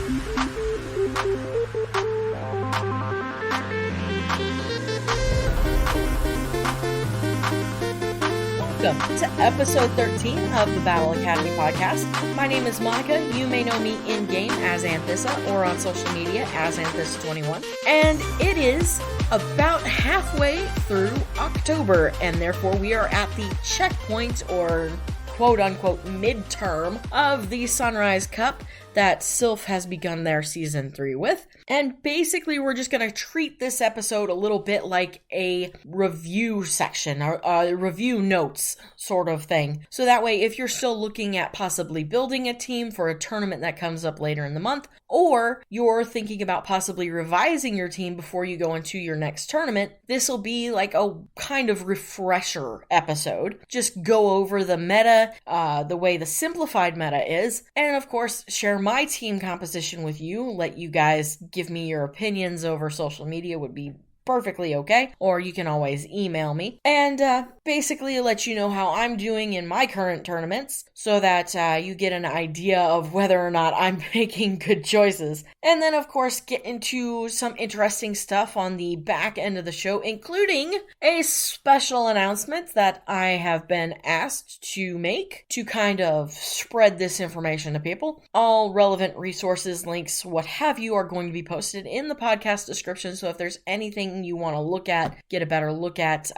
Welcome to episode 13 of the Battle Academy podcast. My name is Monica. You may know me in-game as Anthissa or on social media as Anthissa21. And it is about halfway through October, and therefore we are at the checkpoint or quote-unquote midterm of the Sunrise Cup that Sylph has begun their Season 3 with. And basically, we're just going to treat this episode a little bit like a review section, or review notes sort of thing. So that way, if you're still looking at possibly building a team for a tournament that comes up later in the month, or you're thinking about possibly revising your team before you go into your next tournament, this will be like a kind of refresher episode. Just go over the meta, the way the simplified meta is, and of course, share my team composition with you, let you guys give me your opinions over social media would be perfectly okay, or you can always email me, and basically let you know how I'm doing in my current tournaments, so that you get an idea of whether or not I'm making good choices. And then, of course, get into some interesting stuff on the back end of the show, including a special announcement that I have been asked to make to kind of spread this information to people. All relevant resources, links, what have you, are going to be posted in the podcast description, so if there's anything you want to look at, get a better look at,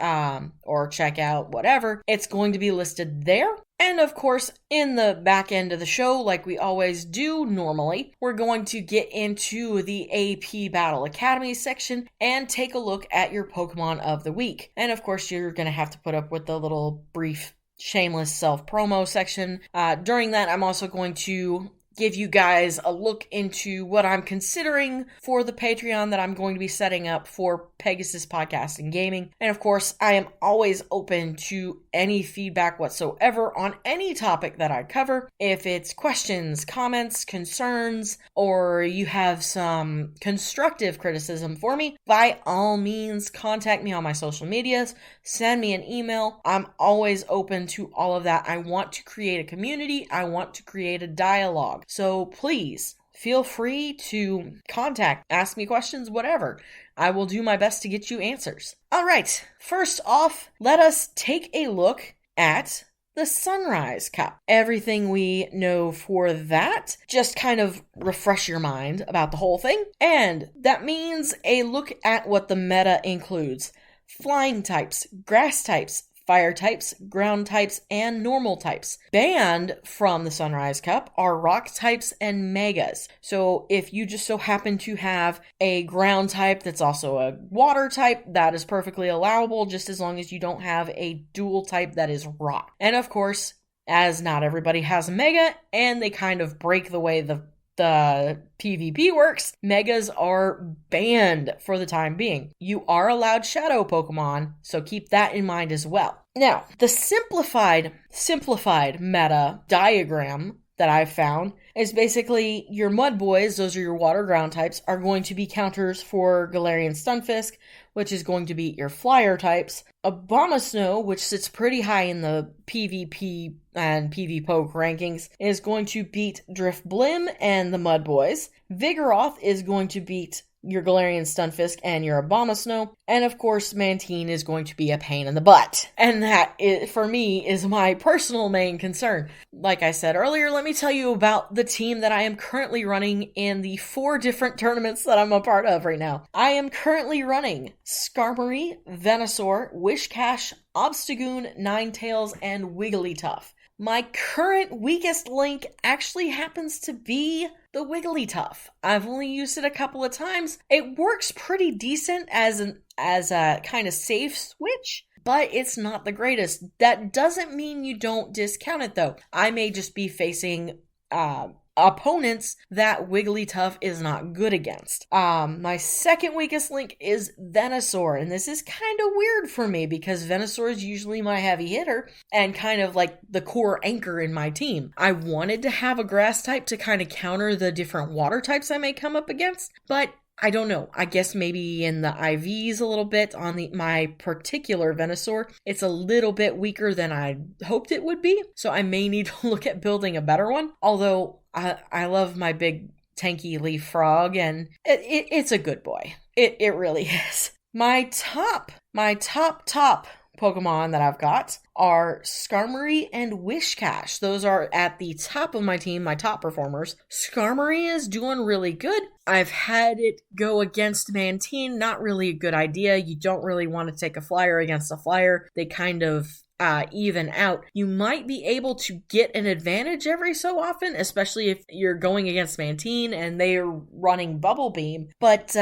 or check out, whatever, it's going to be listed there. And of course, in the back end of the show, like we always do normally, we're going to get into the AP Battle Academy section and take a look at your Pokemon of the week. And of course, you're going to have to put up with the little brief shameless self-promo section. During that, I'm also going to give you guys a look into what I'm considering for the Patreon that I'm going to be setting up for Pegasus Podcast and Gaming. And of course, I am always open to any feedback whatsoever on any topic that I cover. If it's questions, comments, concerns, or you have some constructive criticism for me, by all means, contact me on my social medias, send me an email. I'm always open to all of that. I want to create a community. I want to create a dialogue. So please feel free to contact, ask me questions, whatever. I will do my best to get you answers. All right, first off, let us take a look at the Sunrise Cup. Everything we know for that, just kind of refresh your mind about the whole thing. And that means a look at what the meta includes. Flying types, grass types, fire types, ground types, and normal types. Banned from the Sunrise Cup are rock types and megas. So if you just so happen to have a ground type that's also a water type, that is perfectly allowable, just as long as you don't have a dual type that is rock. And of course, as not everybody has a mega, and they kind of break the way the PvP works, megas are banned for the time being. You are allowed shadow Pokemon, so keep that in mind as well. Now, the simplified meta diagram that I've found is basically your mud boys, those are your water ground types, are going to be counters for Galarian Stunfisk, which is going to be your flyer types. Abomasnow, which sits pretty high in the PvP and PvPoke rankings, is going to beat Drifblim and the Mud Boys. Vigoroth is going to beat your Galarian Stunfisk and your Abomasnow. And of course, Mantine is going to be a pain in the butt. And that, for me, is my personal main concern. Like I said earlier, let me tell you about the team that I am currently running in the 4 different tournaments that I'm a part of right now. I am currently running Skarmory, Venusaur, Wishcash, Obstagoon, Ninetales, and Wigglytuff. My current weakest link actually happens to be the Wigglytuff. I've only used it a couple of times. It works pretty decent as a kind of safe switch, but it's not the greatest. That doesn't mean you don't discount it though. I may just be facing opponents that Wigglytuff is not good against. My second weakest link is Venusaur, and this is kind of weird for me because Venusaur is usually my heavy hitter and kind of like the core anchor in my team. I wanted to have a grass type to kind of counter the different water types I may come up against, but I don't know. I guess maybe in the IVs a little bit on my particular Venusaur, it's a little bit weaker than I hoped it would be. So I may need to look at building a better one. Although I love my big tanky leaf frog, and it's a good boy. It really is. My top Pokemon that I've got are Skarmory and Whiscash. Those are at the top of my team, my top performers. Skarmory is doing really good. I've had it go against Mantine, not really a good idea. You don't really want to take a flyer against a flyer. They kind of even out. You might be able to get an advantage every so often, especially if you're going against Mantine and they're running Bubble Beam, but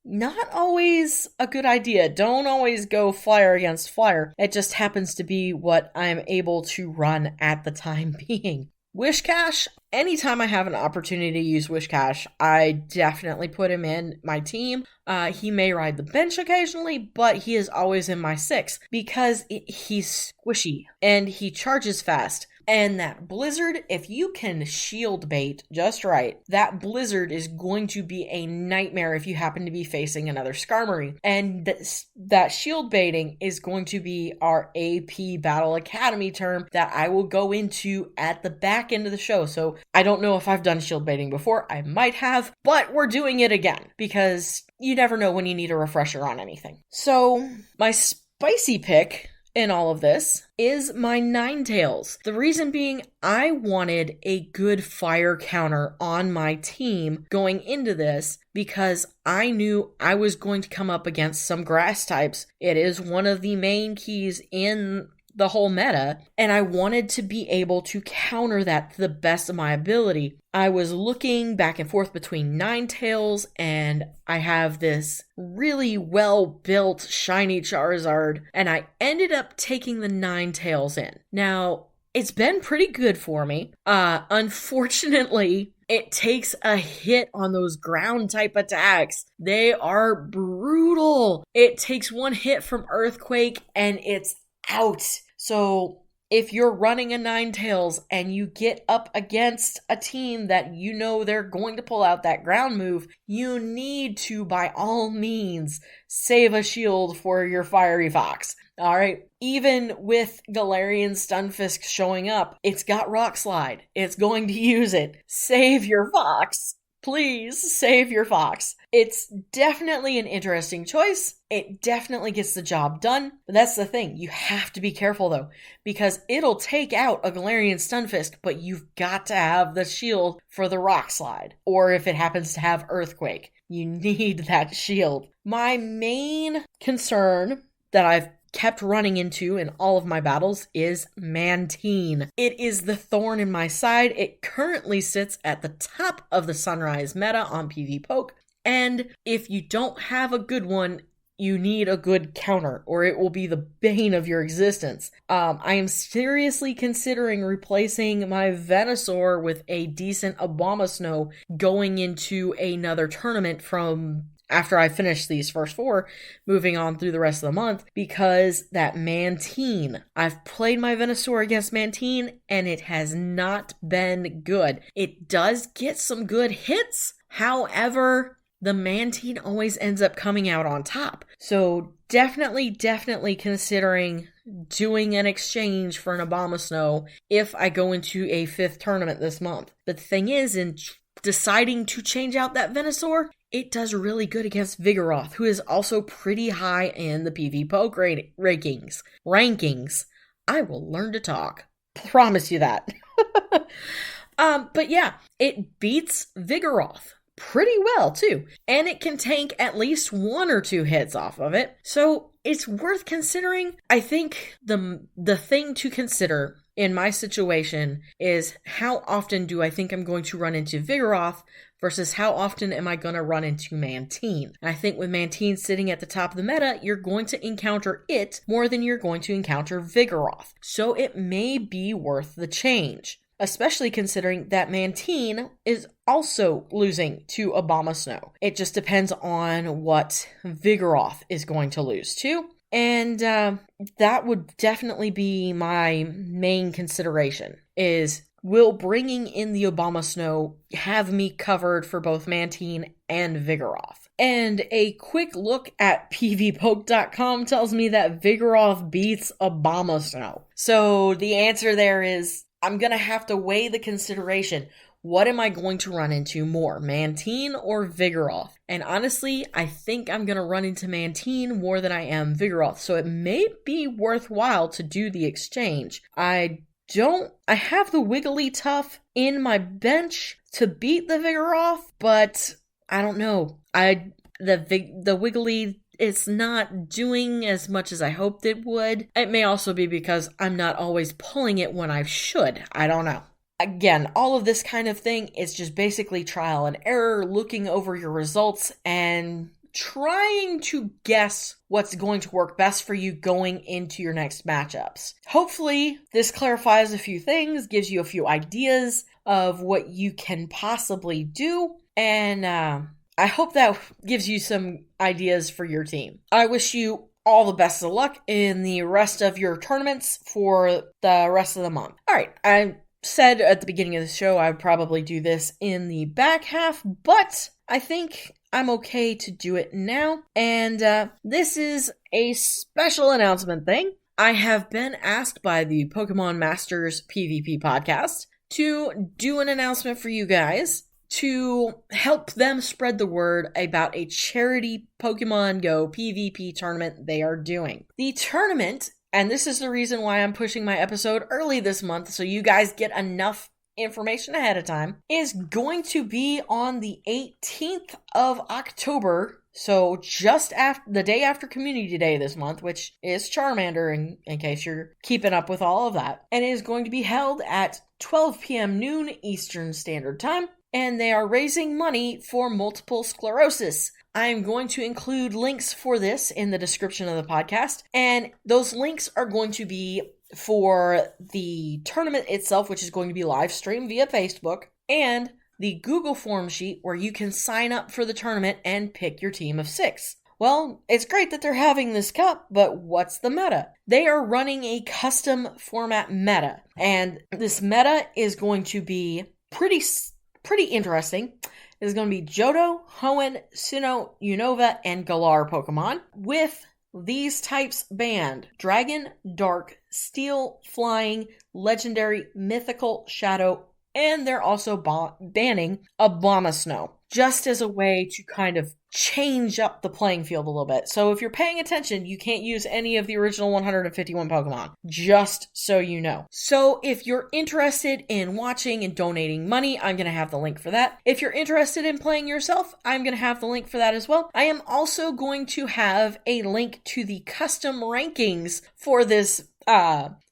not always a good idea. Don't always go flyer against flyer. It just happens to be what I'm able to run at the time being. Whiscash, anytime I have an opportunity to use Whiscash, I definitely put him in my team. He may ride the bench occasionally, but he is always in my 6 because he's squishy and he charges fast. And that Blizzard, if you can shield bait just right, that Blizzard is going to be a nightmare if you happen to be facing another Skarmory. And that shield baiting is going to be our AP Battle Academy term that I will go into at the back end of the show. So I don't know if I've done shield baiting before. I might have, but we're doing it again because you never know when you need a refresher on anything. So my spicy pick in all of this is my Ninetales. The reason being, I wanted a good fire counter on my team going into this because I knew I was going to come up against some grass types. It is one of the main keys in the whole meta, and I wanted to be able to counter that to the best of my ability. I was looking back and forth between Ninetales, and I have this really well-built shiny Charizard, and I ended up taking the Ninetales in. Now, it's been pretty good for me. Unfortunately, it takes a hit on those ground type attacks. They are brutal. It takes one hit from Earthquake, and it's out. So if you're running a Ninetales and you get up against a team that you know they're going to pull out that ground move, you need to, by all means, save a shield for your Fiery Fox. Alright, even with Galarian Stunfisk showing up, it's got Rock Slide. It's going to use it. Save your Fox. Please save your Fox. It's definitely an interesting choice. It definitely gets the job done. But that's the thing. You have to be careful though, because it'll take out a Galarian Stunfisk, but you've got to have the shield for the Rock Slide. Or if it happens to have Earthquake, you need that shield. My main concern that I've kept running into in all of my battles is Mantine. It is the thorn in my side. It currently sits at the top of the Sunrise meta on PvPoke, and if you don't have a good one, you need a good counter, or it will be the bane of your existence. I am seriously considering replacing my Venusaur with a decent abomasnow going into another tournament from after I finish these first 4, moving on through the rest of the month, because that Mantine, I've played my Venusaur against Mantine, and it has not been good. It does get some good hits, however, the Mantine always ends up coming out on top. So definitely considering doing an exchange for an abomasnow if I go into a 5th tournament this month. But the thing is, in deciding to change out that Venusaur, it does really good against Vigoroth, who is also pretty high in the PvPoke rankings. I will learn to talk. Promise you that. But yeah, it beats Vigoroth pretty well too. And it can tank at least 1 or 2 hits off of it. So it's worth considering. I think the thing to consider in my situation is how often do I think I'm going to run into Vigoroth versus how often am I going to run into Mantine. I think with Mantine sitting at the top of the meta, you're going to encounter it more than you're going to encounter Vigoroth. So it may be worth the change, especially considering that Mantine is also losing to abomasnow. It just depends on what Vigoroth is going to lose to. And that would definitely be my main consideration, is will bringing in the abomasnow have me covered for both Mantine and Vigoroth? And a quick look at pvpoke.com tells me that Vigoroth beats abomasnow. So the answer there is I'm going to have to weigh the consideration. what am I going to run into more, Mantine or Vigoroth? And honestly, I think I'm going to run into Mantine more than I am Vigoroth, so it may be worthwhile to do the exchange. I have the Wigglytuff in my bench to beat the Vigoroth, but I don't know. The Wiggly, it's not doing as much as I hoped it would. It may also be because I'm not always pulling it when I should. I don't know. Again, all of this kind of thing is just basically trial and error, looking over your results and trying to guess what's going to work best for you going into your next matchups. Hopefully, this clarifies a few things, gives you a few ideas of what you can possibly do, and I hope that gives you some ideas for your team. I wish you all the best of luck in the rest of your tournaments for the rest of the month. All right, I said at the beginning of the show I would probably do this in the back half, but I think I'm okay to do it now, and this is a special announcement thing. I have been asked by the Pokemon Masters PvP podcast to do an announcement for you guys to help them spread the word about a charity Pokemon Go PvP tournament they are doing. The tournament, and this is the reason why I'm pushing my episode early this month so you guys get enough information ahead of time, is going to be on the 18th of October, so just after the day after Community Day this month, which is Charmander in case you're keeping up with all of that, and it is going to be held at 12 p.m. noon Eastern Standard Time, and they are raising money for multiple sclerosis. I am going to include links for this in the description of the podcast, and those links are going to be for the tournament itself, which is going to be live streamed via Facebook, and the Google form sheet where you can sign up for the tournament and pick your team of 6. Well, it's great that they're having this cup, but what's the meta? They are running a custom format meta, and this meta is going to be pretty interesting. It is going to be Johto, Hoenn, Sinnoh, Unova, and Galar Pokemon, with these types banned: Dragon, Dark, Steel, Flying, Legendary, Mythical, Shadow, and they're also banning abomasnow, just as a way to kind of change up the playing field a little bit. So if you're paying attention, you can't use any of the original 151 Pokemon, just so you know. So if you're interested in watching and donating money, I'm going to have the link for that. If you're interested in playing yourself, I'm going to have the link for that as well. I am also going to have a link to the custom rankings for this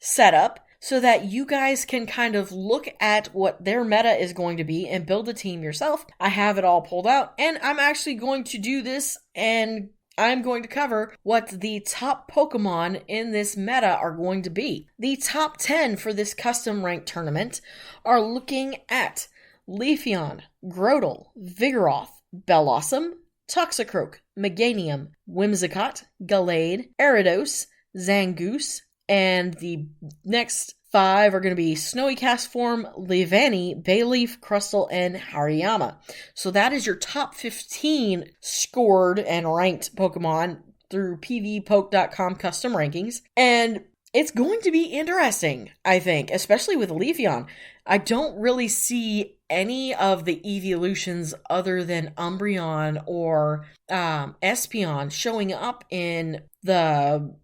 setup, so that you guys can kind of look at what their meta is going to be and build a team yourself. I have it all pulled out, and I'm actually going to do this, and I'm going to cover what the top Pokemon in this meta are going to be. The top 10 for this custom ranked tournament are looking at Leafeon, Grotle, Vigoroth, Bellossom, Toxicroak, Meganium, Whimsicott, Gallade, Ariados, Zangoose, and the next 5 are going to be Snowy Castform, Leavanny, Bayleaf, Crustle, and Hariyama. So that is your top 15 scored and ranked Pokemon through pvpoke.com custom rankings. And it's going to be interesting, I think, especially with Leafeon. I don't really see any of the evolutions other than Umbreon or Espeon showing up in the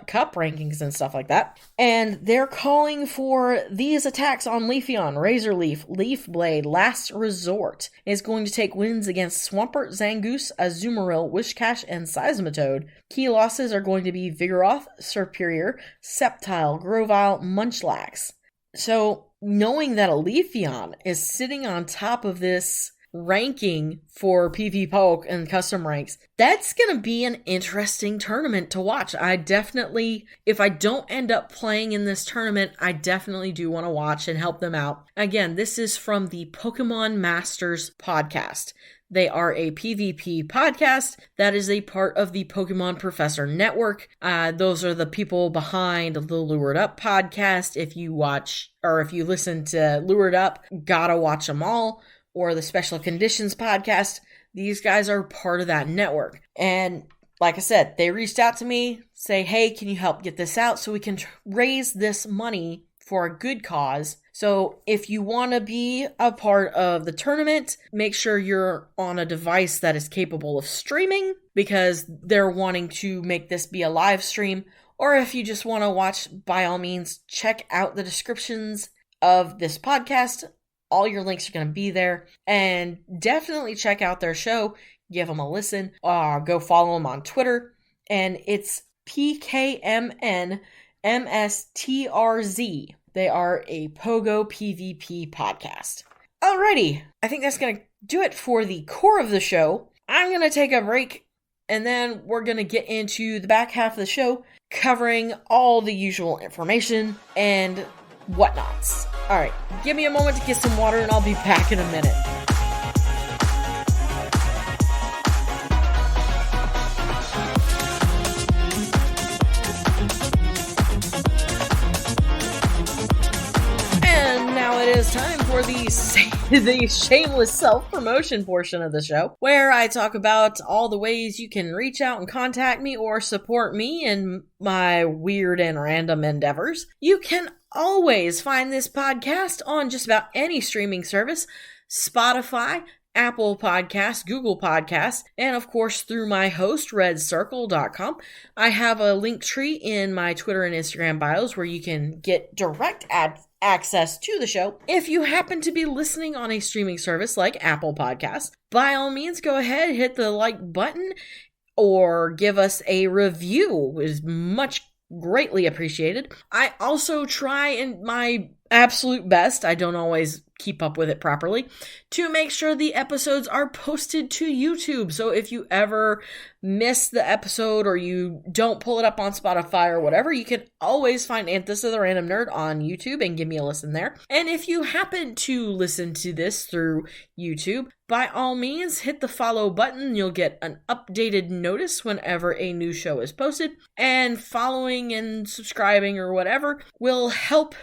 cup rankings and stuff like that. And they're calling for these attacks on Leafeon: Razor Leaf, Leaf Blade, Last Resort. Is going to take wins against Swampert, Zangoose, Azumarill, Wishcash, and Seismitoad. Key losses are going to be Vigoroth, Serperior, Sceptile, Grovyle, Munchlax. So knowing that a Leafeon is sitting on top of this ranking for PvPoke and custom ranks, that's going to be an interesting tournament to watch. I definitely, if I don't end up playing in this tournament, I definitely do want to watch and help them out. Again, this is from the Pokemon Masters podcast. They are a PvP podcast that is a part of the Pokemon Professor Network. Those are the people behind the Lured Up podcast. If you watch, or if you listen to Lured Up, gotta watch them all. Or the Special Conditions podcast, these guys are part of that network. And like I said, they reached out to me, say, hey, can you help get this out so we can raise this money for a good cause So if you want to be a part of the tournament, make sure you're on a device that is capable of streaming, because they're wanting to make this be a live stream. Or if you just want to watch, by all means, check out the descriptions of this podcast. All your links are going to be there. And definitely check out their show. Give them a listen. Go follow them on Twitter. And it's PKMN MSTRZ. They are a Pogo PvP podcast. Alrighty, I think that's going to do it for the core of the show. I'm going to take a break, and then we're going to get into the back half of the show, covering all the usual information and whatnots. Alright, give me a moment to get some water, and I'll be back in a minute. It is time for the shameless self-promotion portion of the show, where I talk about all the ways you can reach out and contact me or support me in my weird and random endeavors. You can always find this podcast on just about any streaming service: Spotify, Apple Podcasts, Google Podcasts, and of course through my host, redcircle.com. I have a link tree in my Twitter and Instagram bios where you can get direct access to the show. If you happen to be listening on a streaming service like Apple Podcasts, by all means go ahead, hit the like button, or give us a review. It is much greatly appreciated. I also try in my absolute best, I don't always keep up with it properly, to make sure the episodes are posted to YouTube. So if you ever miss the episode or you don't pull it up on Spotify or whatever, you can always find Anthissa the Random Nerd on YouTube and give me a listen there. And if you happen to listen to this through YouTube, by all means, hit the follow button. You'll get an updated notice whenever a new show is posted. And following and subscribing or whatever will help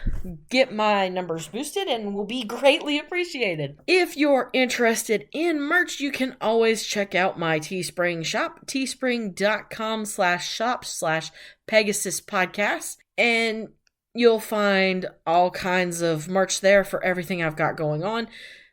get my numbers boosted and will be greatly appreciated. If you're interested in merch, you can always check out my Teespring shop, teespring.com/shop/Pegasus Podcast, and you'll find all kinds of merch there for everything I've got going on.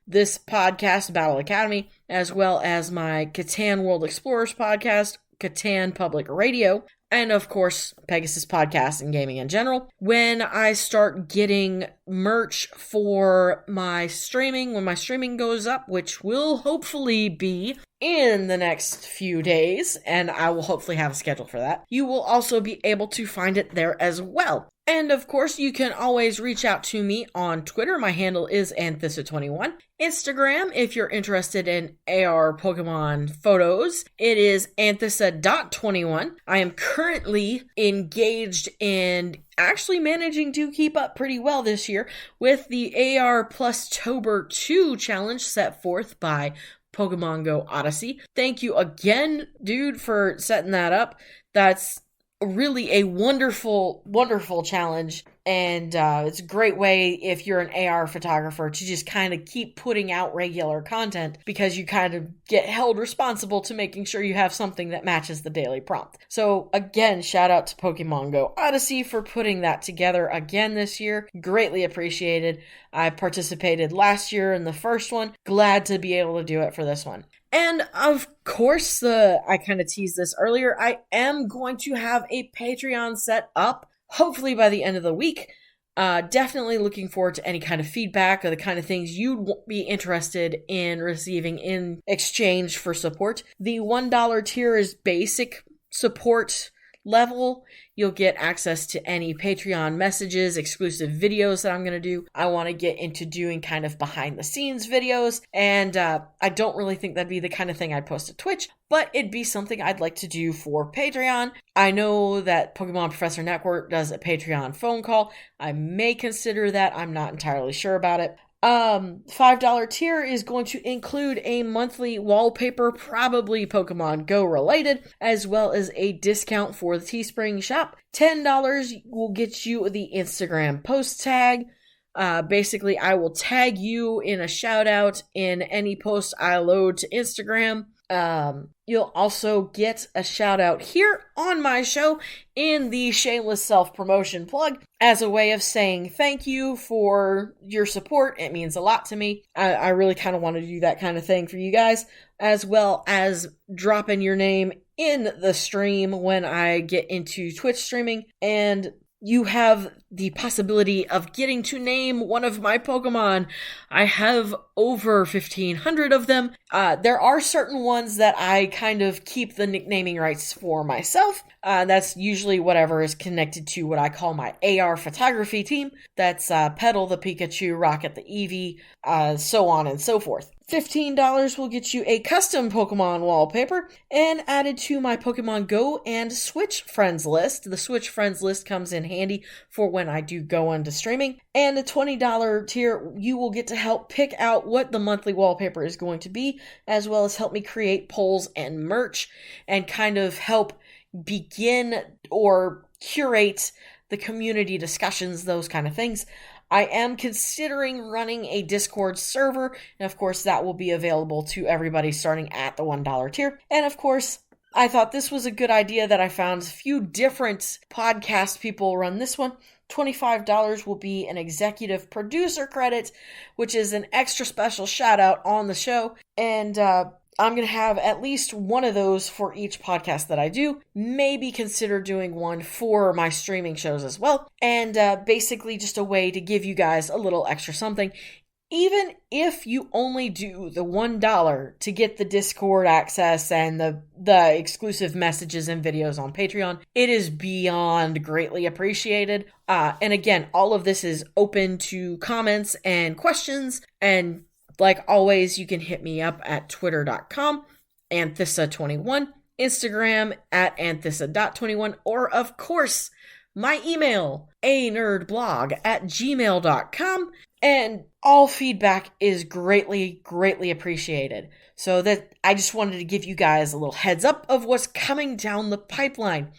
This podcast, Battle Academy, as well as my Catan World Explorers podcast, Catan Public Radio, and of course, Pegasus Podcast and gaming in general. When I start getting merch for my streaming, when my streaming goes up, which will hopefully be in the next few days, and I will hopefully have a schedule for that, you will also be able to find it there as well. And of course, you can always reach out to me on Twitter. My handle is Anthissa21. Instagram, if you're interested in AR Pokemon photos, it is Anthissa.21. I am currently engaged in actually managing to keep up pretty well this year with the AR Plus Tober 2 challenge set forth by Pokemon Go Odyssey. Thank you again, dude, for setting that up. That's really a wonderful, wonderful challenge, and it's a great way if you're an AR photographer to just kind of keep putting out regular content, because you kind of get held responsible to making sure you have something that matches the daily prompt. So again, shout out to Pokemon Go Odyssey for putting that together again this year. Greatly appreciated. I participated last year in the first one. Glad to be able to do it for this one. And of course, I kind of teased this earlier, I am going to have a Patreon set up, hopefully by the end of the week. Definitely looking forward to any kind of feedback or the kind of things you'd be interested in receiving in exchange for support. The $1 tier is basic support level. You'll get access to any Patreon messages, exclusive videos that I'm going to do. I want to get into doing kind of behind the scenes videos, and I don't really think that'd be the kind of thing I'd post to Twitch, but it'd be something I'd like to do for Patreon. I know that Pokemon Professor Network does a Patreon phone call. I may consider that. I'm not entirely sure about it. $5 tier is going to include a monthly wallpaper, probably Pokemon Go related, as well as a discount for the Teespring shop. $10 will get you the Instagram post tag. Basically, I will tag you in a shout out in any post I load to Instagram. You'll also get a shout out here on my show in the shameless self-promotion plug as a way of saying thank you for your support. It means a lot to me. I really kind of want to do that kind of thing for you guys, as well as dropping your name in the stream when I get into Twitch streaming, and you have the possibility of getting to name one of my Pokemon. I have over 1,500 of them. There are certain ones that I kind of keep the nicknaming rights for myself. That's usually whatever is connected to what I call my AR photography team. That's Petal the Pikachu, Rocket the Eevee, so on and so forth. $15 will get you a custom Pokemon wallpaper and added to my Pokemon Go and Switch friends list. The Switch friends list comes in handy for when I do go into streaming. And the $20 tier, you will get to help pick out what the monthly wallpaper is going to be, as well as help me create polls and merch and kind of help begin or curate the community discussions, those kind of things. I am considering running a Discord server, and of course that will be available to everybody starting at the $1 tier. And of course, I thought this was a good idea that I found a few different podcast people run this one. $25 will be an executive producer credit, which is an extra special shout out on the show. And I'm going to have at least one of those for each podcast that I do. Maybe consider doing one for my streaming shows as well. And basically just a way to give you guys a little extra something. Even if you only do the $1 to get the Discord access and the exclusive messages and videos on Patreon, it is beyond greatly appreciated. And again, all of this is open to comments and questions, and like always, you can hit me up at twitter.com, Anthissa21, Instagram at Anthissa.21, or of course, my email, anerdblog@gmail.com, and all feedback is greatly, greatly appreciated. So that I just wanted to give you guys a little heads up of what's coming down the pipeline.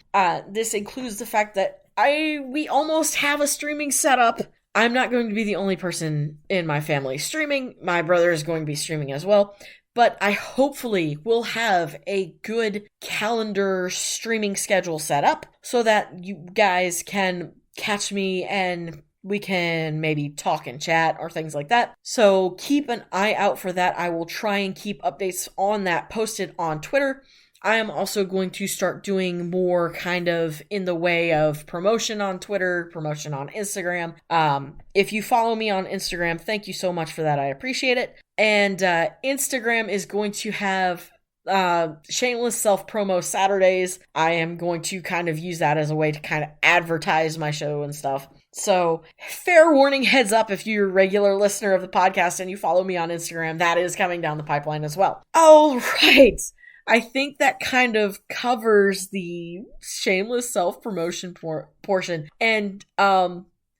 This includes the fact that we almost have a streaming setup. I'm not going to be the only person in my family streaming. My brother is going to be streaming as well. But I hopefully will have a good calendar streaming schedule set up so that you guys can catch me and we can maybe talk and chat or things like that. So keep an eye out for that. I will try and keep updates on that posted on Twitter. I am also going to start doing more kind of in the way of promotion on Twitter, promotion on Instagram. If you follow me on Instagram, thank you so much for that. I appreciate it. And Instagram is going to have shameless self-promo Saturdays. I am going to kind of use that as a way to kind of advertise my show and stuff. So, fair warning, heads up, if you're a regular listener of the podcast and you follow me on Instagram, that is coming down the pipeline as well. All right. I think that kind of covers the shameless self-promotion portion. And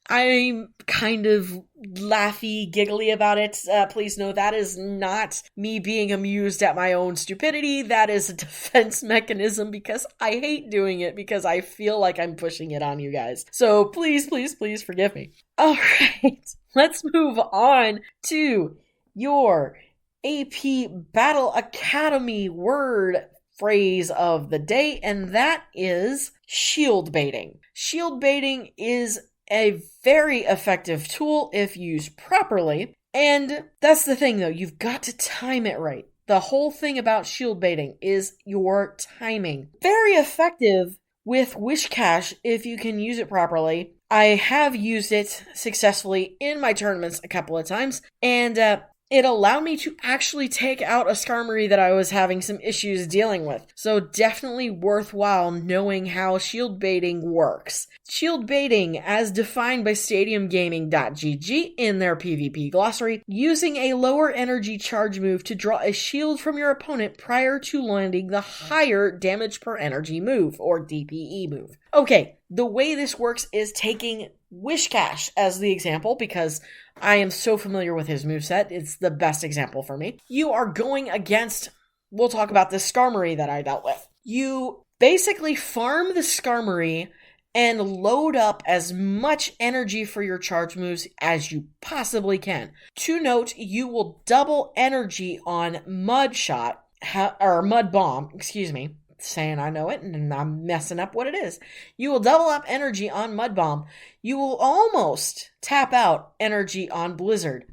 I'm kind of laughy, giggly about it. Please know that is not me being amused at my own stupidity. That is a defense mechanism because I hate doing it because I feel like I'm pushing it on you guys. So please, please, please forgive me. All right, let's move on to your AP Battle Academy word phrase of the day, and that is shield baiting. Shield baiting is a very effective tool if used properly, and that's the thing though, you've got to time it right. The whole thing about shield baiting is your timing. Very effective with Wishcash if you can use it properly. I have used it successfully in my tournaments a couple of times, and it allowed me to actually take out a Skarmory that I was having some issues dealing with. So definitely worthwhile knowing how shield baiting works. Shield baiting, as defined by StadiumGaming.gg in their PvP Glossary, using a lower energy charge move to draw a shield from your opponent prior to landing the higher damage per energy move, or DPE move. Okay, the way this works is taking Wishcash as the example, because I am so familiar with his moveset. It's the best example for me. You are going against, we'll talk about this Skarmory that I dealt with. You basically farm the Skarmory and load up as much energy for your charge moves as you possibly can. To note, you will double energy on Mud Shot, or Mud Bomb, excuse me, saying I know it and I'm messing up what it is. You will double up energy on Mud Bomb. You will almost tap out energy on Blizzard.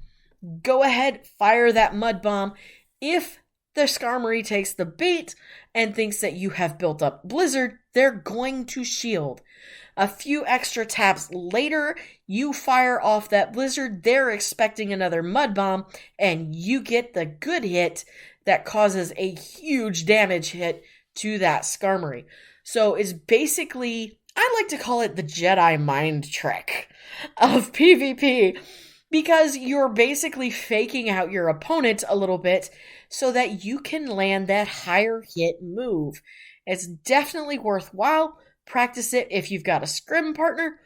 Go ahead, fire that Mud Bomb. If the Skarmory takes the bait and thinks that you have built up Blizzard, they're going to shield. A few extra taps later, you fire off that Blizzard, they're expecting another Mud Bomb, and you get the good hit that causes a huge damage hit to that Skarmory. So it's basically, I like to call it the Jedi mind trick of PvP, because you're basically faking out your opponent a little bit so that you can land that higher hit move. It's definitely worthwhile. Practice it if you've got a scrim partner,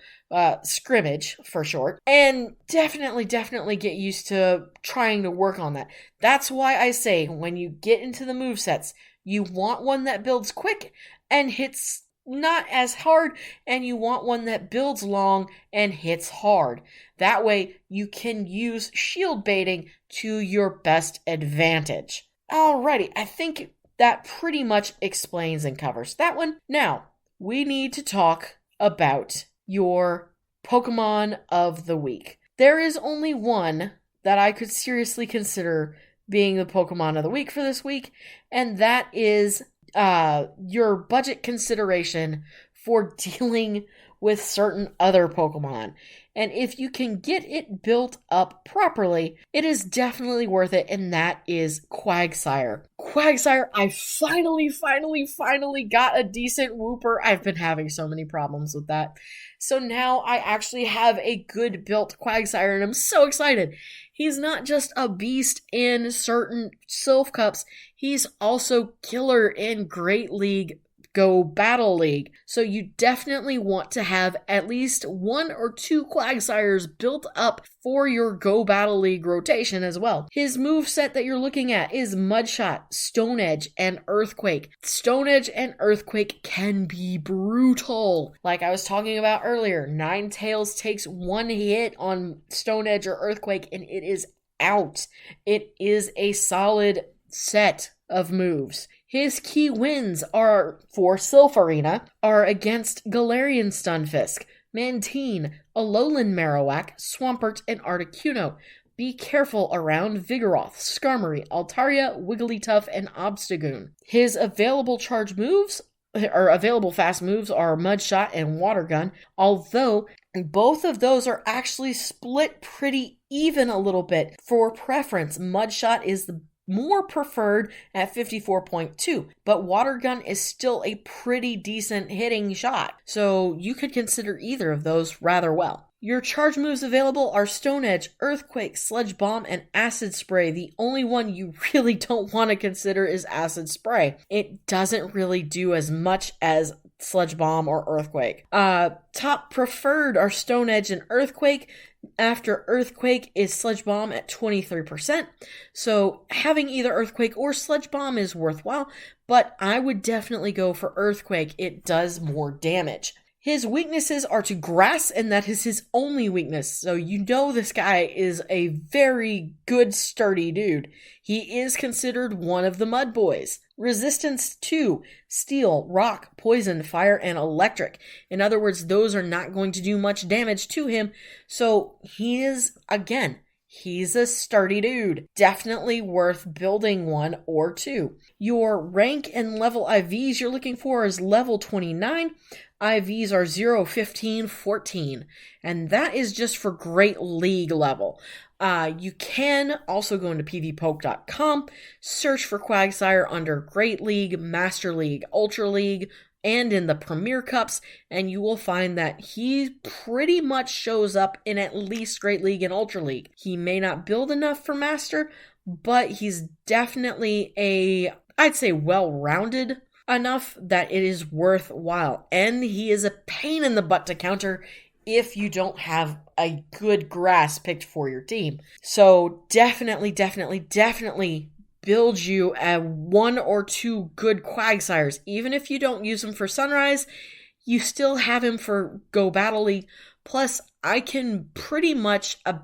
scrimmage for short, and definitely get used to trying to work on that. That's why I say when you get into the movesets, you want one that builds quick and hits not as hard, and you want one that builds long and hits hard. That way you can use shield baiting to your best advantage. Alrighty, I think that pretty much explains and covers that one. Now, we need to talk about your Pokemon of the week. There is only one that I could seriously consider being the Pokemon of the week for this week, and that is your budget consideration for dealing with certain other Pokemon. And if you can get it built up properly, it is definitely worth it, and that is Quagsire. Quagsire, I finally got a decent Wooper. I've been having so many problems with that. So now I actually have a good built Quagsire, and I'm so excited. He's not just a beast in certain Sylph Cups, he's also killer in Great League Go Battle League. So you definitely want to have at least 1 or 2 Quagsires built up for your Go Battle League rotation as well. His moveset that you're looking at is Mudshot, Stone Edge, and Earthquake. Stone Edge and Earthquake can be brutal. Like I was talking about earlier, Ninetales takes 1 hit on Stone Edge or Earthquake and it is out. It is a solid set of moves. His key wins are for Sylph Arena are against Galarian Stunfisk, Mantine, Alolan Marowak, Swampert, and Articuno. Be careful around Vigoroth, Skarmory, Altaria, Wigglytuff, and Obstagoon. His available charge moves, or available fast moves, are Mudshot and Water Gun, although both of those are actually split pretty even a little bit. For preference, Mudshot is the more preferred at 54.2, but Water Gun is still a pretty decent hitting shot, so you could consider either of those rather well. Your charge moves available are Stone Edge, Earthquake, Sludge Bomb, and Acid Spray. The only one you really don't want to consider is Acid Spray. It doesn't really do as much as Sludge Bomb or Earthquake. Top preferred are Stone Edge and Earthquake. After Earthquake is Sludge Bomb at 23%, so having either Earthquake or Sludge Bomb is worthwhile, but I would definitely go for Earthquake. It does more damage. His weaknesses are to grass, and that is his only weakness, so you know this guy is a very good, sturdy dude. He is considered one of the Mud Boys. Resistance to Steel, Rock, Poison, Fire, and Electric. In other words, those are not going to do much damage to him, so he is, again, he's a sturdy dude. Definitely worth building 1 or 2. Your rank and level IVs you're looking for is level 29. IVs are 0, 15, 14. And that is just for Great League level. You can also go into pvpoke.com, search for Quagsire under Great League, Master League, Ultra League, and in the Premier Cups, and you will find that he pretty much shows up in at least Great League and Ultra League. He may not build enough for Master, but he's definitely I'd say well-rounded enough that it is worthwhile. And he is a pain in the butt to counter if you don't have a good grass picked for your team. So definitely build you 1 or 2 good Quagsires. Even if you don't use him for Sunrise, you still have him for Go Battle League. Plus, I can pretty much I'd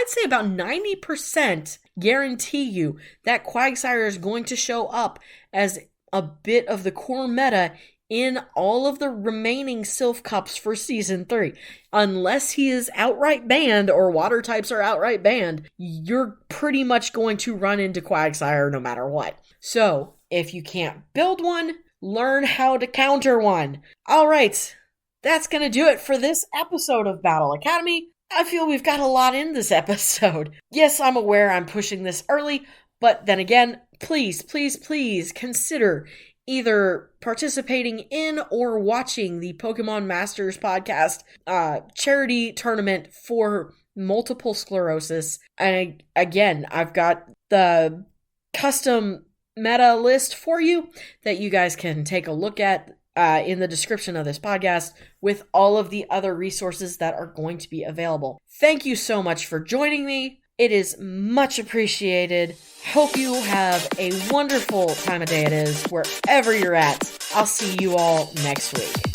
say about 90% guarantee you that Quagsire is going to show up as a bit of the core meta in all of the remaining Sylph Cups for Season 3. Unless he is outright banned or water types are outright banned, you're pretty much going to run into Quagsire no matter what. So, if you can't build one, learn how to counter one. Alright, that's going to do it for this episode of Battle Academy. I feel we've got a lot in this episode. Yes, I'm aware I'm pushing this early, but then again, please consider either participating in or watching the Pokemon Masters podcast charity tournament for multiple sclerosis. And again, I've got the custom meta list for you that you guys can take a look at in the description of this podcast with all of the other resources that are going to be available. Thank you so much for joining me. It is much appreciated. Hope you have a wonderful time of day it is, wherever you're at. I'll see you all next week.